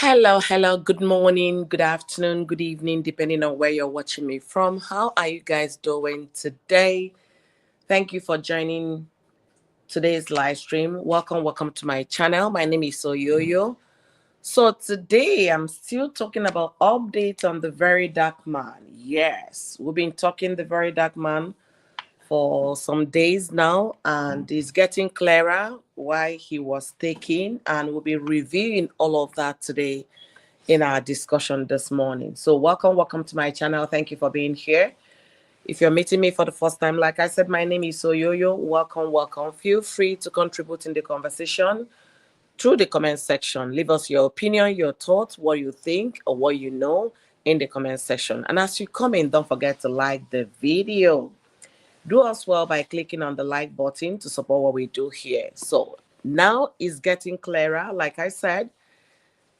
Hello, good morning, good afternoon, good evening, depending on where you're watching me from. How are you guys doing today? Thank you for joining today's live stream. Welcome to my channel. My name is Soyoyo. So today I'm still talking about updates on the Very Dark Man. Yes, we've been talking the Very Dark Man for some days now, and it's getting clearer why he was taken, and we'll be reviewing all of that today in our discussion this morning. So welcome to my channel. Thank you for being here. If you're meeting me for the first time, like I said, my name is Soyoyo. Welcome. Feel free to contribute in the conversation through the comment section. Leave us your opinion, your thoughts, what you think or what you know in the comment section. And as you come in, don't forget to like the video. Do us well by clicking on the like button to support what we do here. So now it's getting clearer. Like I said,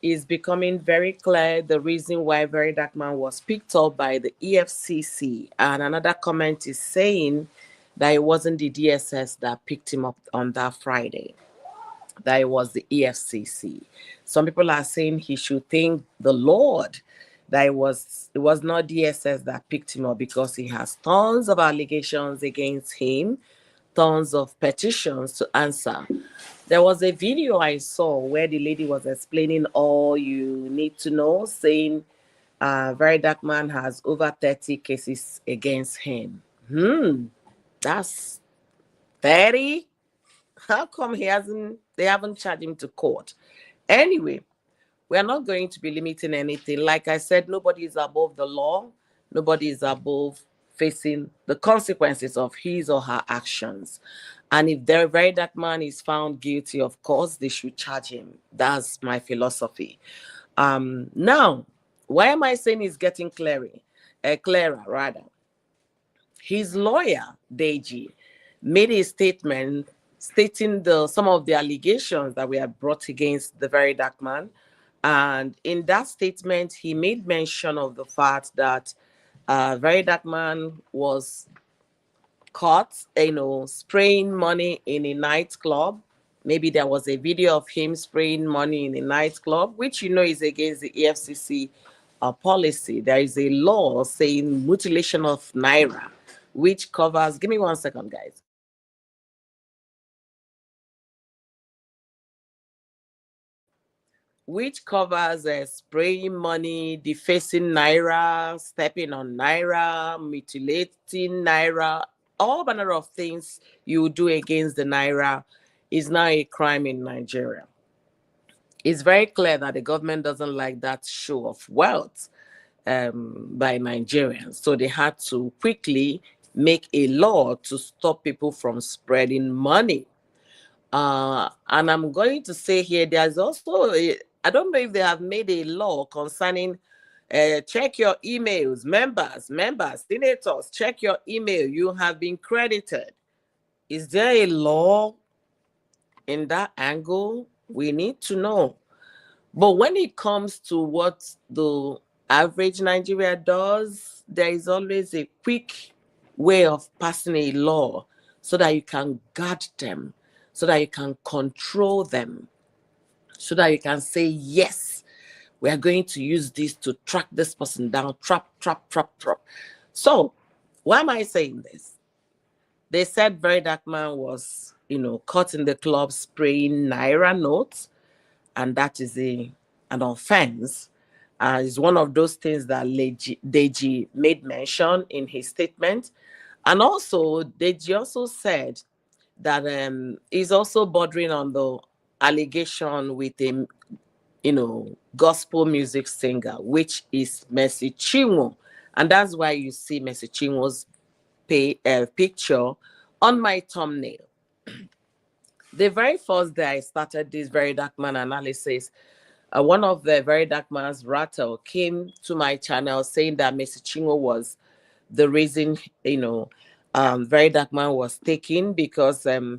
is becoming very clear the reason why Very Dark Man was picked up by the EFCC. And another comment is saying that it wasn't the DSS that picked him up on that Friday, that it was the EFCC. Some people are saying he should thank the Lord that it was not DSS that picked him up, because he has tons of allegations against him, tons of petitions to answer. There was a video I saw where the lady was explaining all you need to know, saying Very Dark Man has over 30 cases against him. That's 30? How come they haven't charged him to court? Anyway, we are not going to be limiting anything. Like I said, nobody is above the law. Nobody is above facing the consequences of his or her actions. And if the Very Dark Man is found guilty, of course, they should charge him. That's my philosophy. Now, why am I saying it's getting clearer, rather? His lawyer, Deji, made a statement stating some of the allegations that were brought against the Very Dark Man. And in that statement, he made mention of the fact that Very Dark Man was caught, spraying money in a nightclub. Maybe there was a video of him spraying money in a nightclub, which is against the EFCC policy. There is a law saying mutilation of naira, which covers. Give me 1 second, guys. Which covers spraying money, defacing naira, stepping on naira, mutilating naira, all manner of things you do against the naira is now a crime in Nigeria. It's very clear that the government doesn't like that show of wealth by Nigerians. So they had to quickly make a law to stop people from spreading money. And I'm going to say here, there's also, I don't know if they have made a law concerning check your emails, members, senators, check your email. You have been credited. Is there a law in that angle? We need to know. But when it comes to what the average Nigeria does, there is always a quick way of passing a law so that you can guard them, so that you can control them, so that you can say, yes, we are going to use this to track this person down, trap. So why am I saying this? They said Very Dark Man was, caught in the club spraying naira notes, and that is an offense. It's one of those things that Deji made mention in his statement. And also, Deji also said that he's also bordering on the allegation with a, gospel music singer, which is Mercy Chinwo. And that's why you see Mercy Chinwo's picture on my thumbnail. The very first day I started this Very Dark Man analysis, one of the Very Dark Man's rattle came to my channel saying that Mercy Chinwo was the reason, Very Dark Man was taken, because what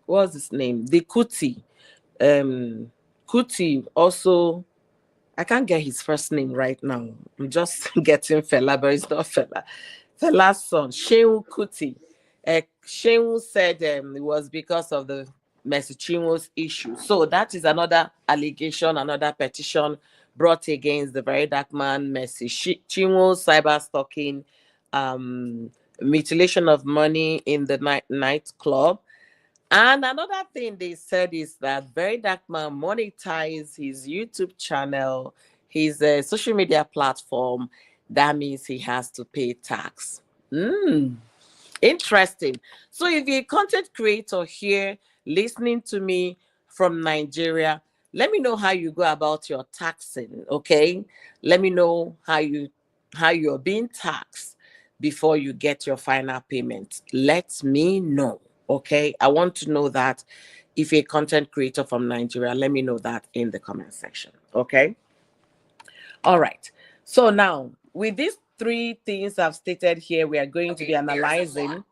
was his name? The Kuti also, I can't get his first name right now. I'm just getting Fela, but it's not Fela. Fela's son, Shehu Kuti. Shehu said it was because of the Mercy Chinwo's issue. So that is another allegation, another petition brought against the Very Dark Man, Mercy Chinwo, cyber stalking, mutilation of money in the nightclub. And another thing they said is that Very Dark Man monetized his YouTube channel, his social media platform. That means he has to pay tax. Interesting. So if you're a content creator here listening to me from Nigeria, let me know how you go about your taxing, okay? Let me know how you're being taxed before you get your final payment. Let me know, okay? I want to know that. If you're a content creator from Nigeria, let me know that in the comment section, okay? All right. So now, with these three things I've stated here, we are going to be analyzing on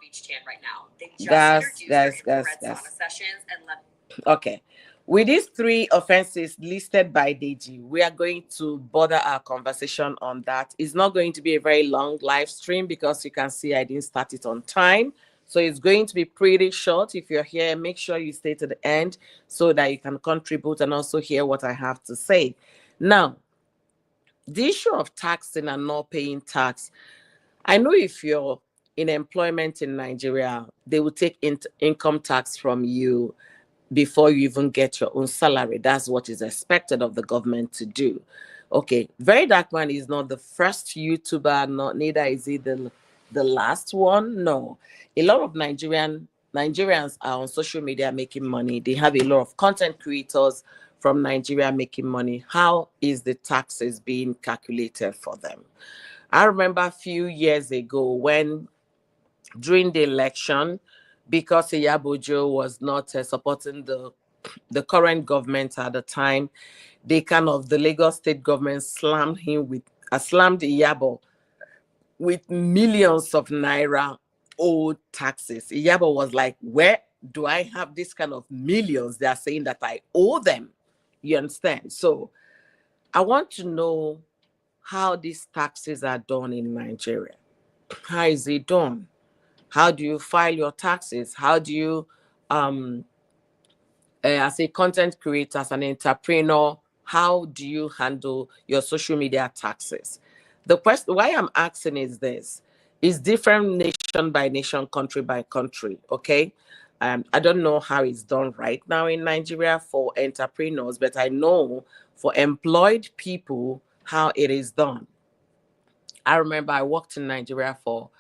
Beach Tan right now. They just introduced their infrared sauna sessions and okay. With these three offenses listed by Deji, we are going to border our conversation on that. It's not going to be a very long live stream because you can see I didn't start it on time. So it's going to be pretty short. If you're here, make sure you stay to the end so that you can contribute and also hear what I have to say. Now, the issue of taxing and not paying tax, I know if you're in employment in Nigeria, they will take income tax from you before you even get your own salary. That's what is expected of the government to do. Okay, Very Dark Man is not the first YouTuber, neither is he the last one. No, a lot of Nigerians are on social media making money. They have a lot of content creators from Nigeria making money. How is the taxes being calculated for them? I remember a few years ago when, during the election, because Iyabojo was not supporting the current government at the time, the Lagos state government slammed Iyabo with millions of naira owed taxes. Iyabo was like, where do I have this kind of millions? They are saying that I owe them. You understand? So I want to know how these taxes are done in Nigeria. How is it done? How do you file your taxes? How do you, as a content creator, as an entrepreneur, how do you handle your social media taxes? The question why I'm asking is this: is different nation by nation, country by country. Okay, I don't know how it's done right now in Nigeria for entrepreneurs, but I know for employed people how it is done. I remember I worked in Nigeria for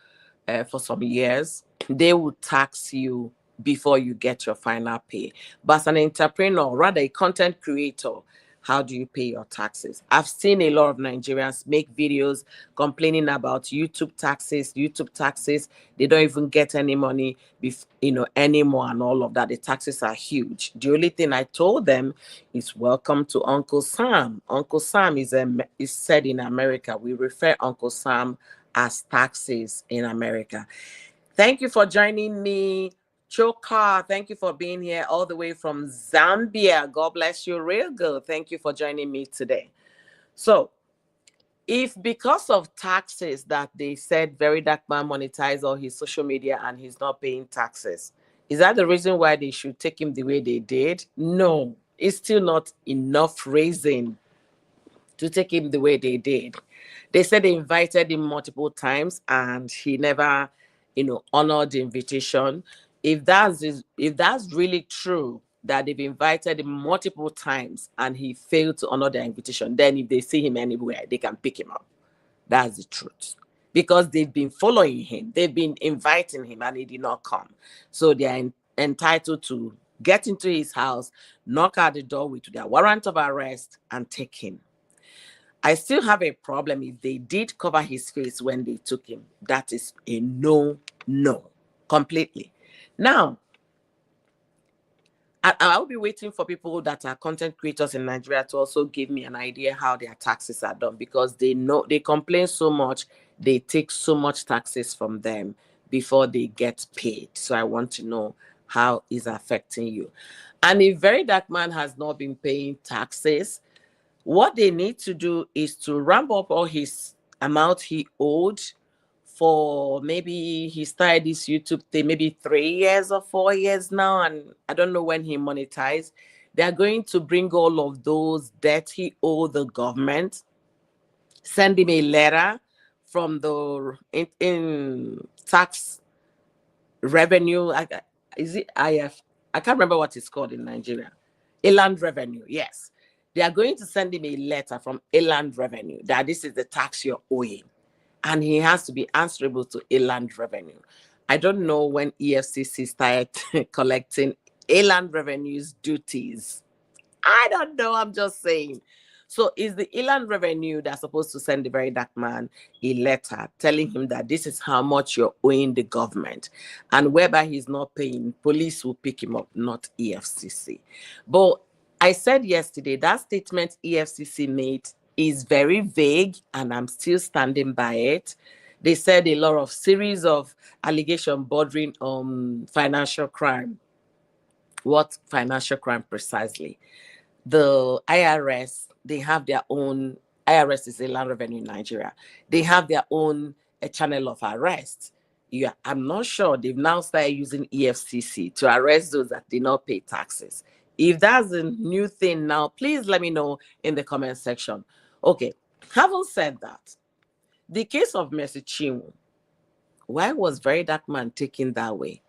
some years. They would tax you before you get your final pay. But as an entrepreneur, rather a content creator, how do you pay your taxes? I've seen a lot of Nigerians make videos complaining about YouTube taxes. They don't even get any money, anymore, and all of that. The taxes are huge. The only thing I told them is welcome to Uncle Sam. Uncle Sam is said in America. We refer Uncle Sam as taxes in America. Thank you for joining me. Choka, thank you for being here all the way from Zambia. God bless you, real good. Thank you for joining me today. So, if because of taxes that they said Very Dark Man monetized all his social media and he's not paying taxes, is that the reason why they should take him the way they did? No, it's still not enough reason to take him the way they did. They said they invited him multiple times and he never, honored the invitation. If that's really true that they've invited him multiple times and he failed to honor their invitation, then if they see him anywhere, they can pick him up. That's the truth. Because they've been following him, they've been inviting him, and he did not come. So they are entitled to get into his house, knock at the door with their warrant of arrest, and take him. I still have a problem if they did cover his face when they took him. That is a no, completely. Now, I'll be waiting for people that are content creators in Nigeria to also give me an idea how their taxes are done, because they complain so much, they take so much taxes from them before they get paid. So I want to know how it's affecting you. And if Very Dark Man has not been paying taxes, what they need to do is to ramp up all his amount he owed for maybe he started this YouTube thing maybe 3 years or 4 years now, and I don't know when he monetized. They are going to bring all of those debt he owed the government, send him a letter from the in tax revenue. Is it IF? I can't remember what it's called in Nigeria. Inland revenue. Yes, they are going to send him a letter from inland revenue that this is the tax you're owing, and he has to be answerable to inland revenue. I don't know when EFCC started collecting inland revenues duties. I don't know. I'm just saying. So is the inland revenue that's supposed to send the very dark man a letter telling him that this is how much you're owing the government, and whereby he's not paying, police will pick him up, not EFCC. But I said yesterday that statement EFCC made is very vague, and I'm still standing by it. They said a lot of series of allegation bordering on financial crime. What financial crime precisely? The IRS, they have their own, IRS is a land revenue in Nigeria. They have their own a channel of arrest. Yeah, I'm not sure they've now started using EFCC to arrest those that did not pay taxes. If that's a new thing now, please let me know in the comment section. Okay, having said that, the case of Mercy Chinwo, why was Very Dark Man taken that way?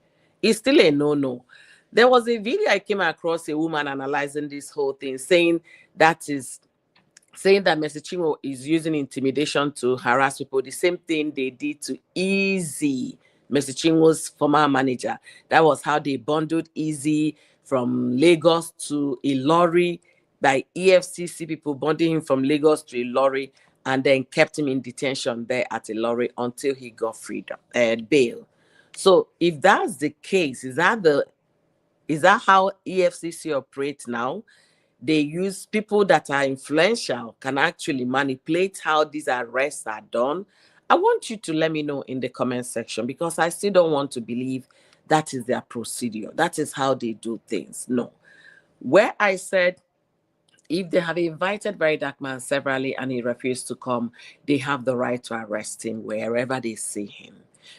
It's still a no-no. There was a video I came across, a woman analyzing this whole thing, saying that Mercy Chinwo is using intimidation to harass people. The same thing they did to Easy, Mercy Chinwo's former manager. That was how they bundled Easy from Lagos to Ilori, by EFCC people bundling him from Lagos to Ilori, and then kept him in detention there at Ilori until he got freedom bail. So if that's the case, is that how EFCC operates now? They use people that are influential, can actually manipulate how these arrests are done. I want you to let me know in the comment section, because I still don't want to believe that is their procedure. That is how they do things. No. Where I said if they have invited Very Dark Man severally and he refused to come, they have the right to arrest him wherever they see him,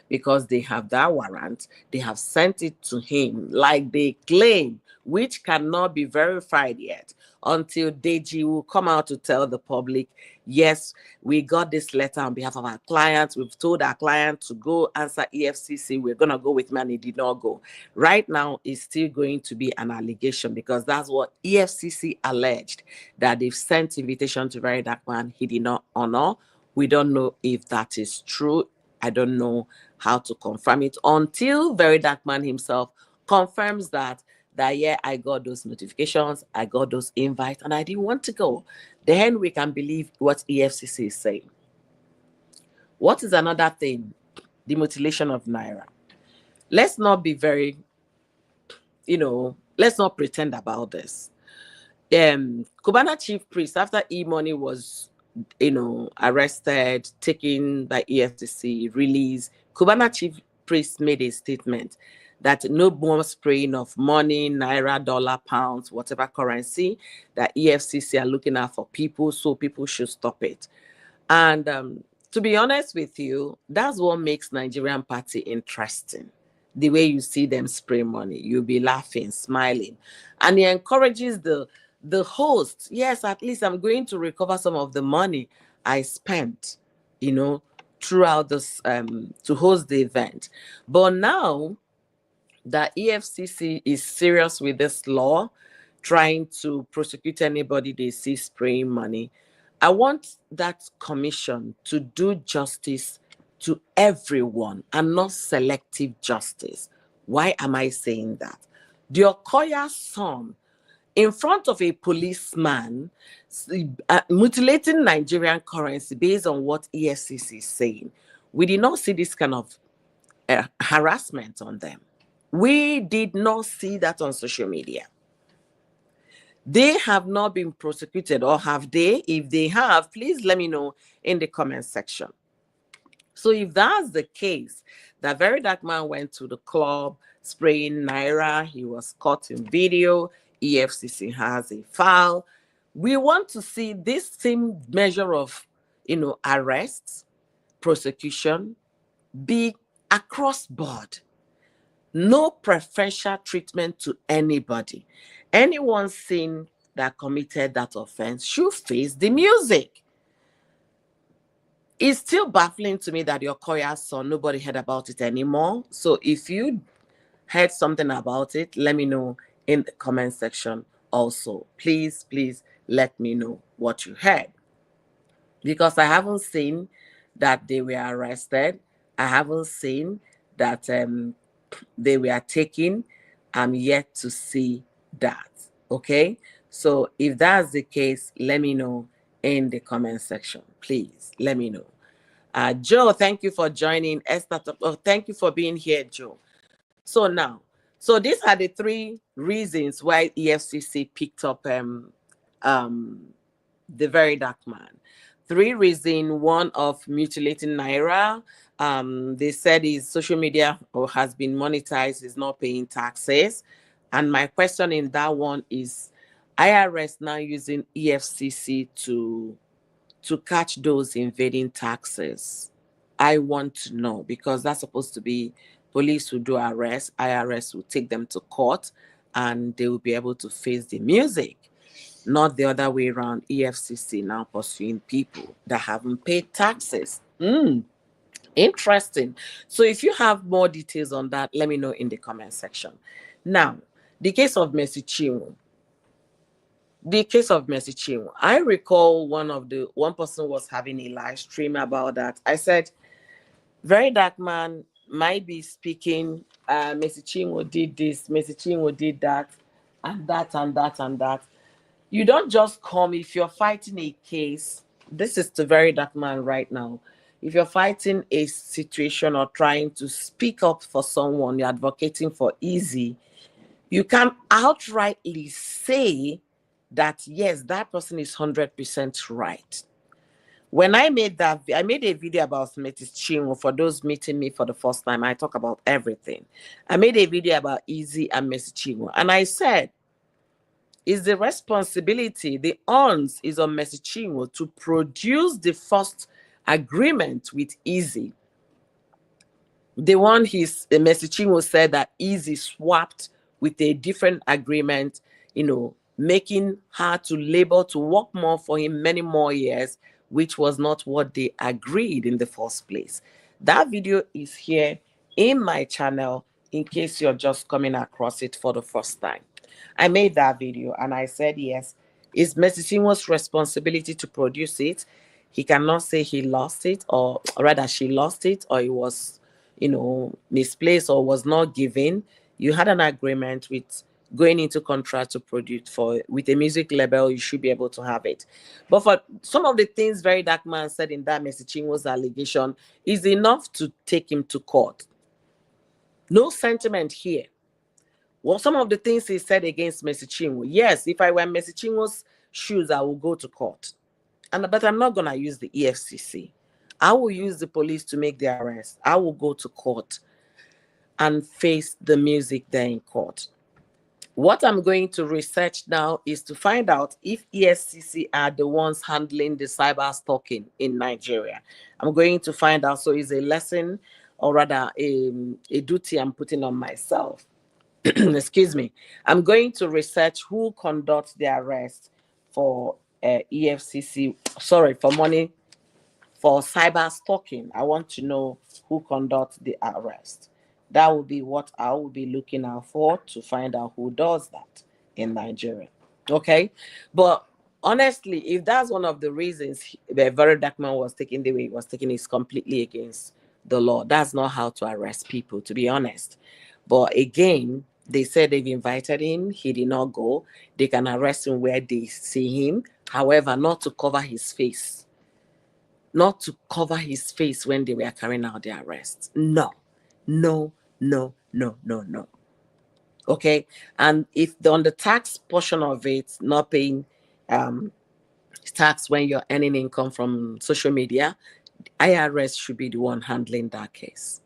because they have that warrant. They have sent it to him like they claim, which cannot be verified yet until Deji will come out to tell the public, yes, we got this letter on behalf of our clients. We've told our client to go answer EFCC. We're going to go with him, and he did not go. Right now, it's still going to be an allegation, because that's what EFCC alleged, that they've sent invitation to Very Dark Man. He did not honor. We don't know if that is true. I don't know how to confirm it until Very Dark Man himself confirms that yeah, I got those notifications, I got those invites, and I didn't want to go. Then we can believe what EFCC is saying. What is another thing? The mutilation of Naira. Let's not be very, let's not pretend about this. Cubana chief priest, after E-Money was, arrested, taken by EFCC, released, Cubana chief priest made a statement that no more spraying of money, naira, dollar, pounds, whatever currency that EFCC are looking at for people, so people should stop it. And to be honest with you, that's what makes Nigerian party interesting. The way you see them spray money, you'll be laughing, smiling. And he encourages the host, yes, at least I'm going to recover some of the money I spent, throughout this to host the event. But now that EFCC is serious with this law, trying to prosecute anybody they see spraying money, I want that commission to do justice to everyone and not selective justice. Why am I saying that? The Okoya son, in front of a policeman, mutilating Nigerian currency based on what EFCC is saying. We did not see this kind of harassment on them. We did not see that on social media. They have not been prosecuted, or have they? If they have, please let me know in the comment section. So if that's the case, that Very Dark Man went to the club spraying naira, he was caught in video, EFCC has a file. We want to see this same measure of, arrests, prosecution, be across board. No preferential treatment to anybody. Anyone seen that committed that offense should face the music. It's still baffling to me that your Koya son, nobody heard about it anymore. So if you heard something about it, let me know in the comment section also. Please, please let me know what you heard. Because I haven't seen that they were arrested. I haven't seen that they were taken. I'm yet to see that. Okay? So if that's the case, let me know in the comment section. Please let me know. Joe, thank you for joining. Esther, oh, thank you for being here, Joe. So these are the three reasons why EFCC picked up um, the Very Dark Man. Three reasons: one of mutilating Naira. They said his social media or has been monetized, is not paying taxes. And my question in that one is, IRS now using EFCC to catch those invading taxes? I want to know, because that's supposed to be police will do arrest, IRS will take them to court, and they will be able to face the music, not the other way around. EFCC now pursuing people that haven't paid taxes. Interesting. So if you have more details on that, let me know in the comment section. Now, the case of Mercy Chinwo. The case of Mercy Chinwo. I recall one person was having a live stream about that. I said, Very Dark Man might be speaking, Mercy Chinwo did this, Mercy Chinwo did that, and that, and that, and that. You don't just come if you're fighting a case. This is the Very Dark Man right now. If you're fighting a situation or trying to speak up for someone, you're advocating for easy, you can outrightly say that, yes, that person is 100% right. When I made a video about Mrs. Chinwo. For those meeting me for the first time, I talk about everything. I made a video about Easy and Mrs. Chinwo, and I said, is the responsibility, the ons is on Mrs. Chinwo to produce the first agreement with Easy. The one Mrs. Chinwo said that Easy swapped with a different agreement, making her to labor to work more for him many more years, which was not what they agreed in the first place. That video is here in my channel in case you're just coming across it for the first time. I made that video and I said, yes, it's Mercy Chinwo's responsibility to produce it. He cannot say he lost it, or rather she lost it, or it was, misplaced or was not given. You had an agreement with going into contract to produce with a music label, you should be able to have it. But for some of the things Very Dark Man said in that Mercy Chinwo's allegation is enough to take him to court. No sentiment here. Well, some of the things he said against Mercy Chinwo, yes, if I were Mercy Chinwo's shoes, I will go to court. But I'm not going to use the EFCC. I will use the police to make the arrest. I will go to court and face the music there in court. What I'm going to research now is to find out if EFCC are the ones handling the cyber stalking in Nigeria. I'm going to find out. So it's a lesson, or rather a duty I'm putting on myself. Excuse me. I'm going to research who conducts the arrest for EFCC, for money, for cyber stalking. I want to know who conducts the arrest. That will be what I will be looking out for, to find out who does that in Nigeria. Okay? But honestly, if that's one of the reasons the Very Dark Man was taken the way he was taken, is completely against the law. That's not how to arrest people, to be honest. But again, they said they've invited him. He did not go. They can arrest him where they see him. However, not to cover his face. Not to cover his face when they were carrying out the arrest. No, no, no, no, no, no. Okay? And if on the tax portion of it, not paying tax when you're earning income from social media, IRS should be the one handling that case.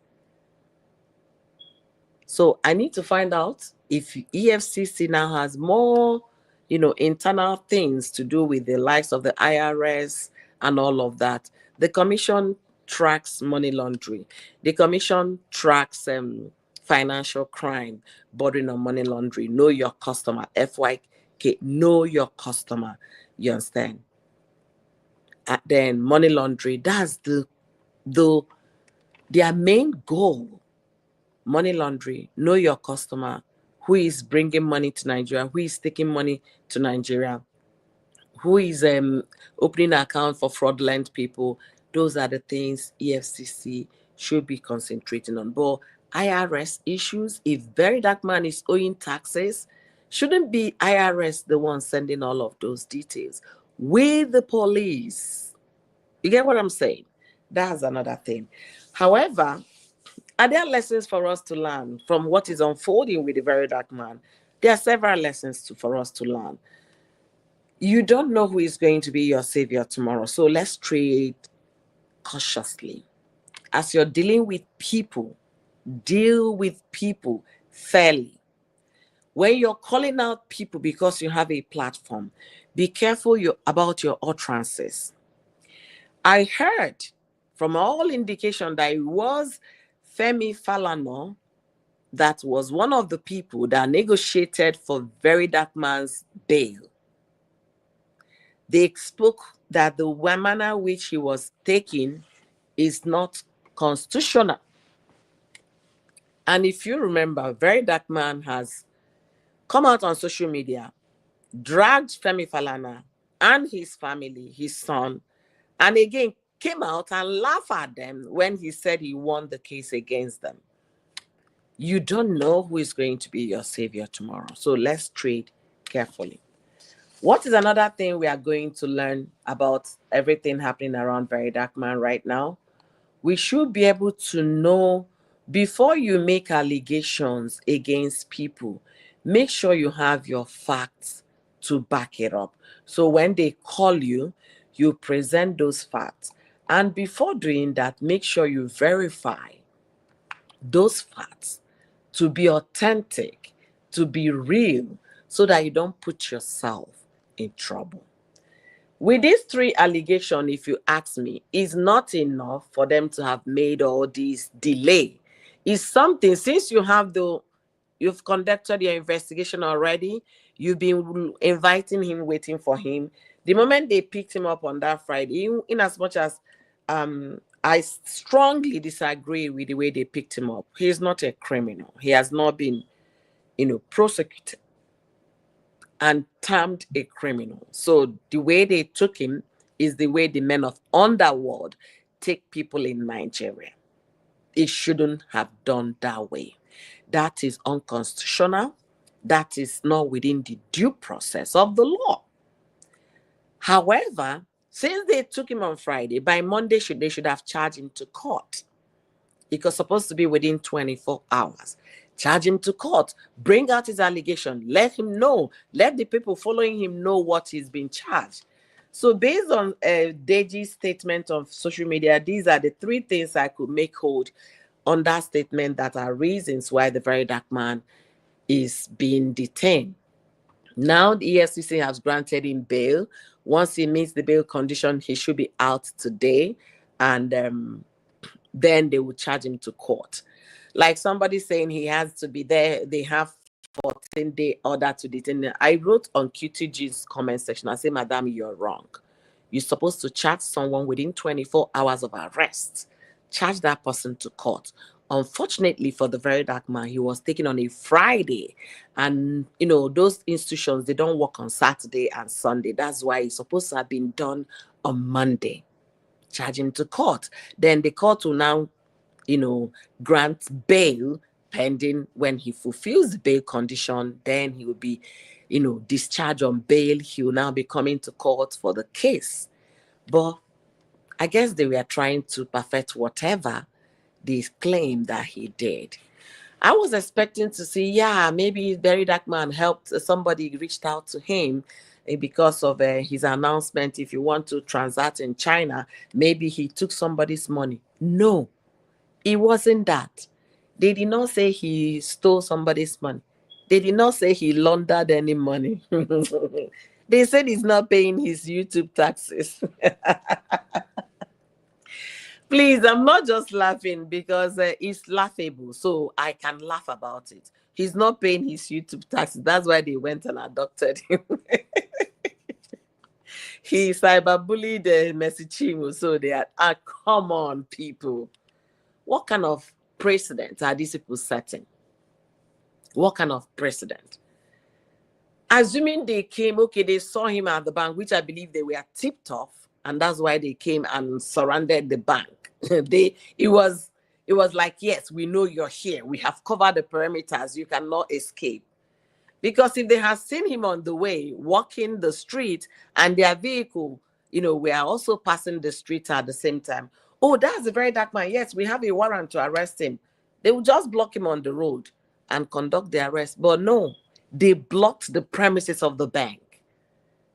So I need to find out if EFCC now has more, internal things to do with the likes of the IRS and all of that. The commission tracks money laundering. The commission tracks financial crime bordering on money laundering. Know your customer. FYK. Know your customer. You understand? And then money laundering. That's the their main goal. Money laundering. Know your customer. Who is bringing money to Nigeria? Who is taking money to Nigeria? Who is opening an account for fraudulent people? Those are the things EFCC should be concentrating on. But IRS issues, if Very Dark Man is owing taxes, shouldn't be IRS the one sending all of those details with the police. You get what I'm saying? That's another thing. However, are there lessons for us to learn from what is unfolding with the Very Dark Man? There are several lessons for us to learn. You don't know who is going to be your savior tomorrow. So let's trade cautiously. As you're dealing with people, deal with people fairly. When you're calling out people because you have a platform, be careful about your utterances. I heard from all indication that it was Femi Falana that was one of the people that negotiated for Very Dark Man's bail. They spoke that the manner which he was taking is not constitutional. And if you remember, Very Dark Man has come out on social media, dragged Femi Falana and his family, his son, and again came out and laughed at them when he said he won the case against them. You don't know who is going to be your savior tomorrow. So let's trade carefully. What is another thing we are going to learn about everything happening around Very Dark Man right now? We should be able to know before you make allegations against people, make sure you have your facts to back it up. So when they call you, you present those facts. And before doing that, make sure you verify those facts to be authentic, to be real, so that you don't put yourself in trouble. With these three allegations, if you ask me, is not enough for them to have made all this delay. It's something, since you've conducted your investigation already, you've been inviting him, waiting for him. The moment they picked him up on that Friday, in as much as I strongly disagree with the way they picked him up. He is not a criminal. He has not been, prosecuted and termed a criminal. So the way they took him is the way the men of underworld take people in Nigeria. It shouldn't have done that way. That is unconstitutional. That is not within the due process of the law. However, since they took him on Friday, by Monday they should have charged him to court. It was supposed to be within 24 hours. Charge him to court, bring out his allegation, let him know, let the people following him know what he's been charged. So based on Deji's statement on social media, these are the three things I could make hold on that statement that are reasons why the Very Dark Man is being detained. Now the EFCC has granted him bail. Once he meets the bail condition, he should be out today, and then they will charge him to court. Like somebody saying he has to be there, they have 14-day order to detain him. I wrote on QTG's comment section, I say, Madam, you're wrong. You're supposed to charge someone within 24 hours of arrest. Charge that person to court. Unfortunately for the Very Dark Man, he was taken on a Friday. And, those institutions, they don't work on Saturday and Sunday. That's why it's supposed to have been done on Monday. Charge him to court. Then the court will now, grant bail pending when he fulfills the bail condition. Then he will be, discharged on bail. He will now be coming to court for the case. But I guess they were trying to perfect whatever they claim that he did. I was expecting to see, maybe Very Dark Man helped, somebody reached out to him because of his announcement. If you want to transact in China, maybe he took somebody's money. No, it wasn't that. They did not say he stole somebody's money. They did not say he laundered any money. They said he's not paying his YouTube taxes. Please, I'm not just laughing because it's laughable, so I can laugh about it. He's not paying his YouTube taxes. That's why they went and adopted him. He cyberbullied Messi Chinwo, so they are, come on, people. What kind of precedent are these people setting? What kind of precedent? Assuming they came, okay, they saw him at the bank, which I believe they were tipped off, and that's why they came and surrounded the bank. It was like, yes, we know you're here. We have covered the perimeters. You cannot escape. Because if they had seen him on the way, walking the street, and their vehicle, we are also passing the street at the same time. Oh, that's a very dark man. Yes, we have a warrant to arrest him. They would just block him on the road and conduct the arrest. But no, they blocked the premises of the bank,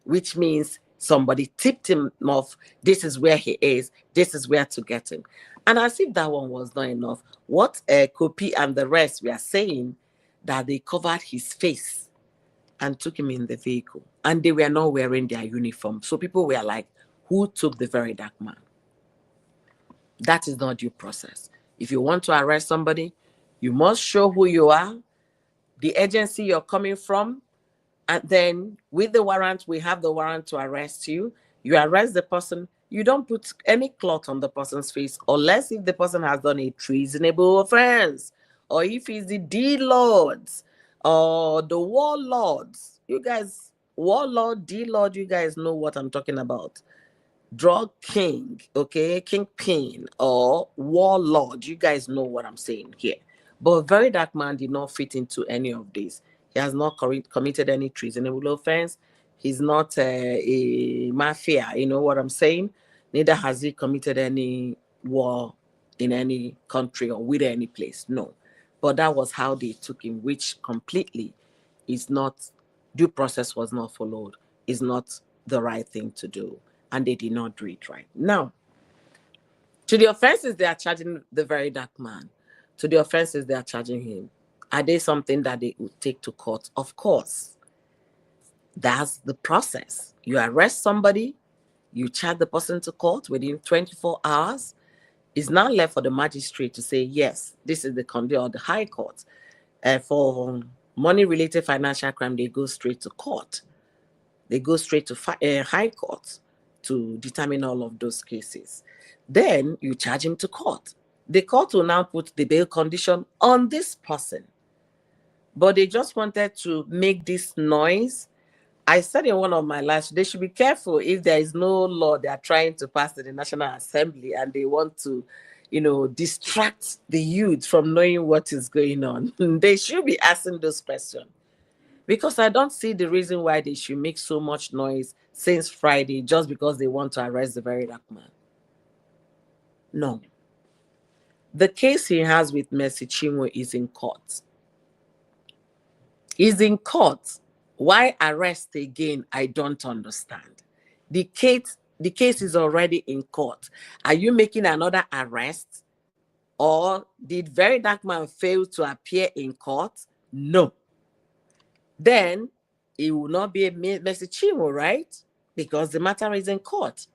which means somebody tipped him off. This is where he is. This is where to get him. And as if that one was not enough, what Kopi and the rest were saying, that they covered his face and took him in the vehicle. And they were not wearing their uniform. So people were like, who took the very dark man? That is not due process. If you want to arrest somebody, you must show who you are, the agency you're coming from, and then with the warrant, we have the warrant to arrest you. You arrest the person. You don't put any cloth on the person's face unless if the person has done a treasonable offense, or if he's the D-Lords or the warlords. You guys, warlord, D-Lord, you guys know what I'm talking about. Drug king, okay, kingpin or warlord. You guys know what I'm saying here. But Very Dark Man did not fit into any of this. He has not committed any treasonable offense. He's not a mafia, you know what I'm saying? Neither has he committed any war in any country or with any place. No. But that was how they took him, which completely is not, due process was not followed, is not the right thing to do. And they did not do it right. Now, to the offenses they are charging the Very Dark Man, to the offenses they are charging him, are they something that they would take to court? Of course. That's the process. You arrest somebody, you charge the person to court within 24 hours. It's now left for the magistrate to say, yes, this is the conduct of the High Court. For money-related financial crime, they go straight to court. They go straight to High Court to determine all of those cases. Then you charge him to court. The court will now put the bail condition on this person. But they just wanted to make this noise. I said in one of my lives, they should be careful if there is no law they are trying to pass in the National Assembly and they want to, distract the youth from knowing what is going on. They should be asking those questions. Because I don't see the reason why they should make so much noise since Friday just because they want to arrest the Very Dark Man. No. The case he has with Messi Chinwo is in court. He's in court. Why arrest again? I don't understand. The case is already in court. Are you making another arrest? Or did Very Dark Man fail to appear in court? No. Then it will not be a Messi Chinwo, right? Because the matter is in court.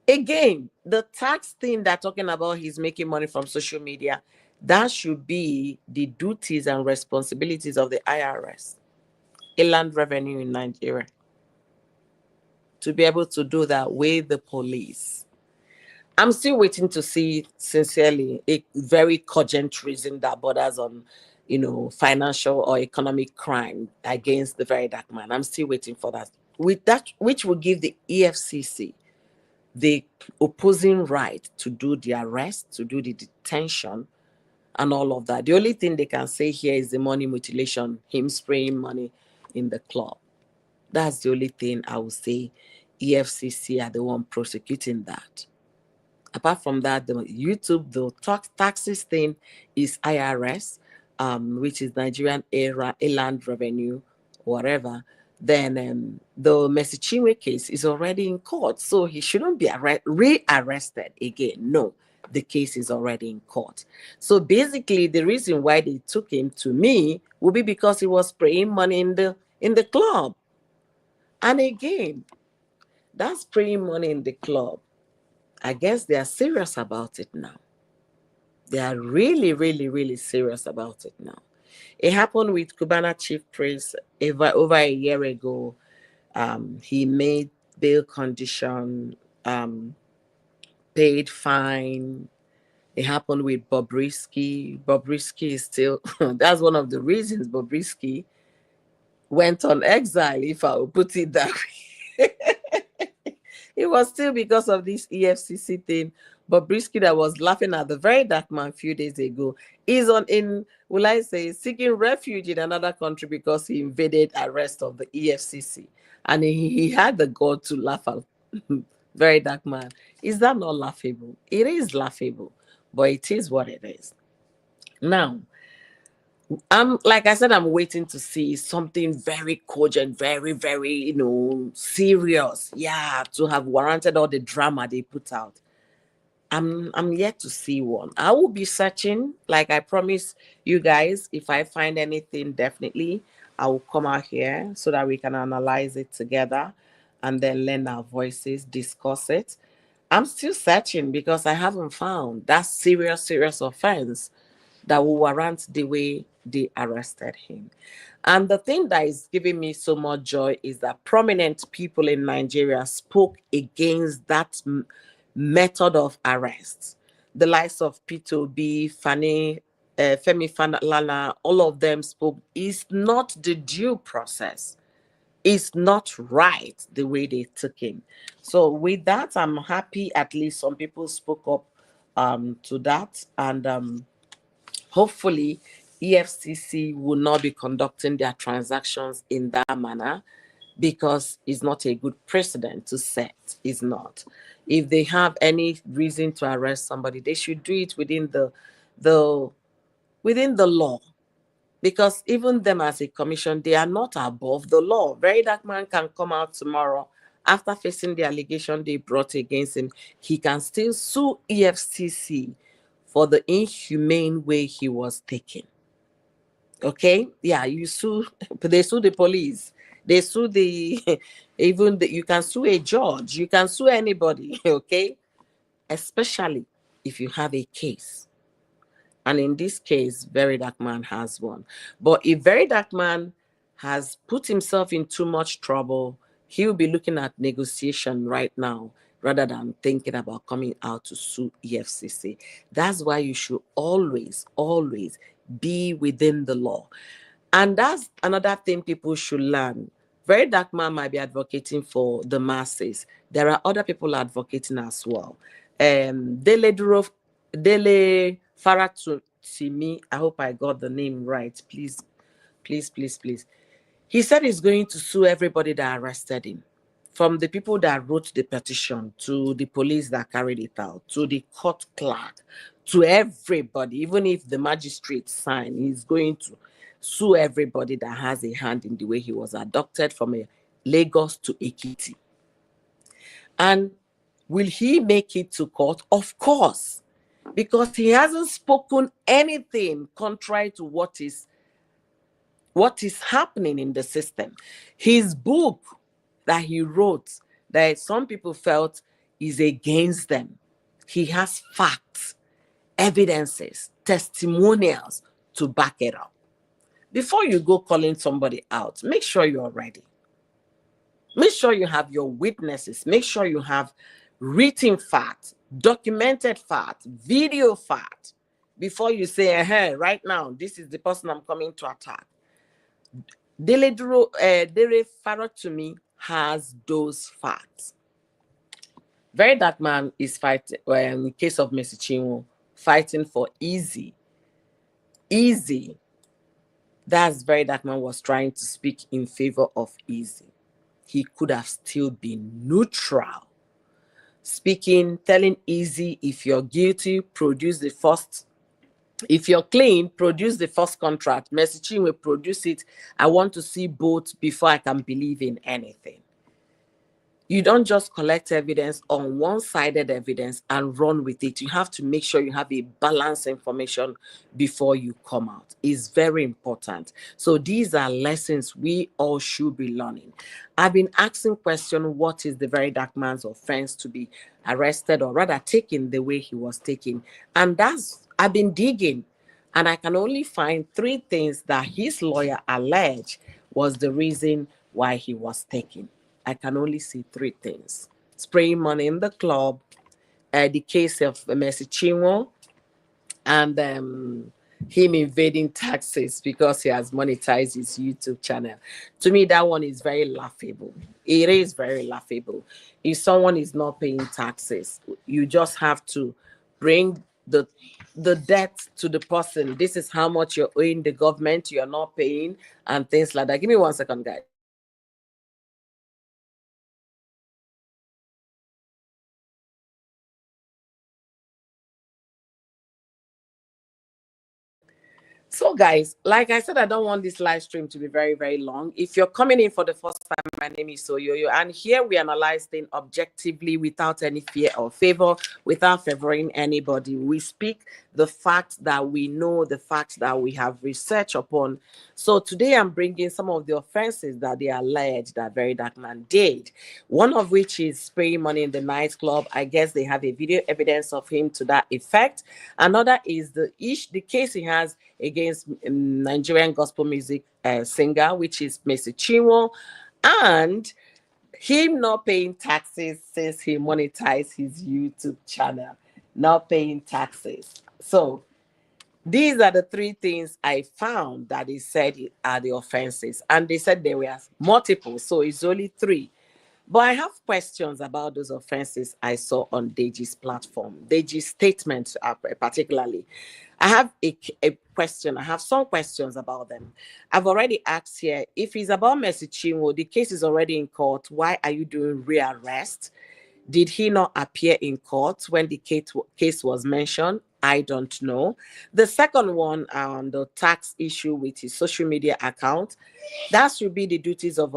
Again, the tax thing they're talking about, he's making money from social media, that should be the duties and responsibilities of the IRS, Inland Revenue in Nigeria, to be able to do that with the police. I'm still waiting to see, sincerely, a very cogent reason that borders on, financial or economic crime against the Very Dark Man. I'm still waiting for that. With that, which will give the EFCC the opposing right to do the arrest, to do the detention, and all of that. The only thing they can say here is the money mutilation, him spraying money in the club. That's the only thing I would say EFCC are the one prosecuting that. Apart from that, the YouTube, the taxes thing is IRS, which is Nigerian Inland Revenue, whatever. Then the Messi Chinwe case is already in court, so he shouldn't be rearrested again. No, the case is already in court. So basically, the reason why they took him, to me, would be because he was spraying money in the club. And again, that's spraying money in the club. I guess they are serious about it now. They are really, really, really serious about it now. It happened with Cubana Chief Priest over a year ago. He made bail condition, paid fine. It happened with Bobrisky. Bobrisky is still, that's one of the reasons Bobrisky went on exile, if I would put it that way. It was still because of this EFCC thing. But Brisky that was laughing at the very dark man a few days ago is will I say, seeking refuge in another country because he invaded arrest of the EFCC. And he had the gall to laugh at very dark man. Is that not laughable? It is laughable, but it is what it is. Now, like I said, I'm waiting to see something very cogent, very, very, serious. Yeah, to have warranted all the drama they put out. I'm yet to see one. I will be searching, like I promised you guys. If I find anything, definitely I will come out here so that we can analyze it together and then lend our voices, discuss it. I'm still searching because I haven't found that serious offense that will warrant the way they arrested him. And the thing that is giving me so much joy is that prominent people in Nigeria spoke against that method of arrest. The likes of P2B, Femi Fanalana, all of them spoke. It's not the due process. It's not right the way they took him. So with that, I'm happy at least some people spoke up to that. And hopefully, EFCC will not be conducting their transactions in that manner because it's not a good precedent to set. It's not. If they have any reason to arrest somebody, they should do it the within the law. Because even them as a commission, they are not above the law. Very Dark Man can come out tomorrow after facing the allegation they brought against him. He can still sue EFCC for the inhumane way he was taken. Okay, yeah, you sue. They sue the police. They sue the you can sue a judge. You can sue anybody. Okay, especially if you have a case. And in this case, Very Dark Man has one. But if Very Dark Man has put himself in too much trouble, he'll be looking at negotiation right now rather than thinking about coming out to sue EFCC. That's why you should always, always be within the law. And that's another thing people should learn. Very Dark Man might be advocating for the masses. There are other people advocating as well. Dele Faratimi, I hope I got the name right. Please, please, please, please. He said he's going to sue everybody that arrested him, from the people that wrote the petition, to the police that carried it out, to the court clerk, to everybody. Even if the magistrate signed, he's going to sue everybody that has a hand in the way he was abducted from Lagos to Ekiti. And will he make it to court? Of course, because he hasn't spoken anything contrary to what is happening in the system. His book that he wrote, that some people felt is against them, he has facts, evidences, testimonials to back it up. Before you go calling somebody out, make sure you're ready. Make sure you have your witnesses. Make sure you have written facts, documented facts, video facts, before you say, right now, this is the person I'm coming to attack. Dele Farah to me has those facts. Very Dark Man is fighting, in case of Messi Chinwo, fighting for easy. Easy. That's Very Dark Man was trying to speak in favor of easy. He could have still been neutral. Speaking, telling easy, if you're guilty, produce the first. If you're clean, produce the first contract. Messi Chinwo produce it. I want to see both before I can believe in anything. You don't just collect evidence on one-sided evidence and run with it. You have to make sure you have a balanced information before you come out. It's very important. So these are lessons we all should be learning. I've been asking question, what is the very dark man's offense to be arrested, or rather taken the way he was taken? And I've been digging, and I can only find three things that his lawyer alleged was the reason why he was taken. I can only see three things: spraying money in the club, the case of Mercy Chinwo, and him evading taxes because he has monetized his YouTube channel. To me, that one is very laughable. It is very laughable. If someone is not paying taxes, you just have to bring the debt to the person. This is how much you're owing the government, you're not paying, and things like that. Give me 1 second, guys. So, guys, like I said, I don't want this live stream to be very, very long. If you're coming in for the first time, my name is Soyoyo, and here we analyze things objectively without any fear or favor, without favoring anybody. We speak the facts that we know, the facts that we have research upon. So today I'm bringing some of the offenses that they allege that Very Dark Man did. One of which is spraying money in the nightclub. I guess they have a video evidence of him to that effect. Another is the case he has against Nigerian gospel music singer, which is Mercy Chinwo, and him not paying taxes since he monetized his YouTube channel, not paying taxes. So these are the three things I found that he said are the offenses, and they said there were multiple, so it's only three. But I have questions about those offenses I saw on Deji's platform, Deji's statement particularly. I have a question. I have some questions about them. I've already asked here, if it's about Mercy Chinwo, the case is already in court. Why are you doing rearrest? Did he not appear in court when the case was mentioned? I don't know. The second one, the tax issue with his social media account, that should be the duties of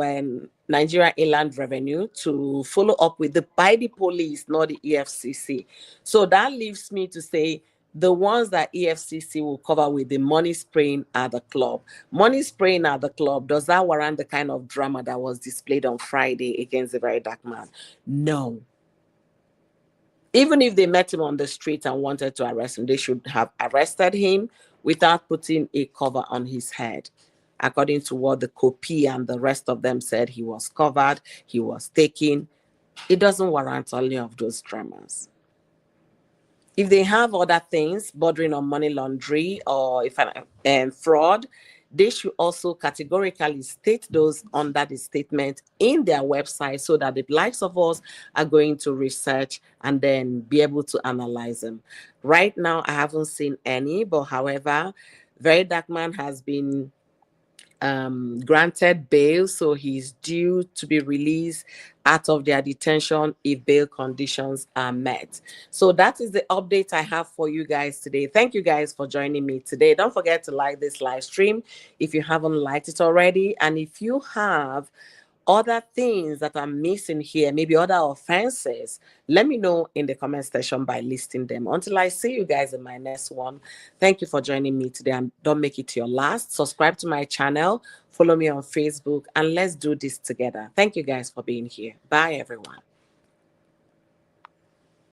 Nigeria Inland Revenue to follow up with by the police, not the EFCC. So that leaves me to say the ones that EFCC will cover with the money spraying at the club. Money spraying at the club, does that warrant the kind of drama that was displayed on Friday against the Very Dark Man? No. Even if they met him on the street and wanted to arrest him, they should have arrested him without putting a cover on his head. According to what the copy and the rest of them said, he was covered, he was taken. It doesn't warrant any of those dramas. If they have other things bordering on money laundering or fraud, they should also categorically state those under the statement in their website so that the likes of us are going to research and then be able to analyze them. Right now, I haven't seen any, but however, Very Dark Man has been granted bail, so he's due to be released out of their detention if bail conditions are met. So that is the update I have for you guys today. Thank you guys for joining me today. Don't forget to like this live stream if you haven't liked it already, and if you have other things that I'm missing here, maybe other offenses, let me know in the comment section by listing them. Until I see you guys in my next one, thank you for joining me today, and don't make it your last. Subscribe to my channel, follow me on Facebook, and let's do this together. Thank you guys for being here. Bye, everyone.